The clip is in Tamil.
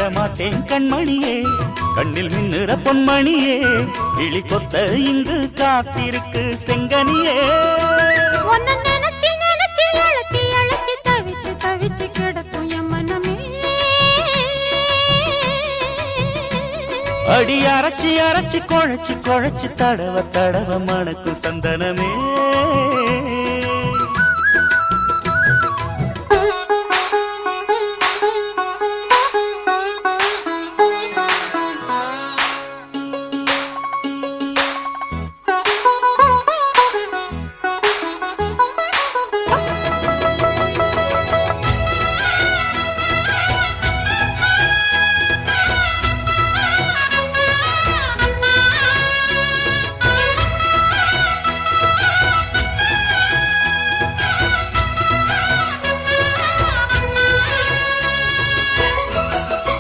விடமாட்டேன் கண்மணியே கண்ணில் மின்னுற பொன்மணியே கிளி கொத்த இங்கு காத்திருக்கு செங்கனியே அடி அரைச்சி அரைச்சி குழைச்சி குழைச்சி தடவ தடவ மணக்கு சந்தனமே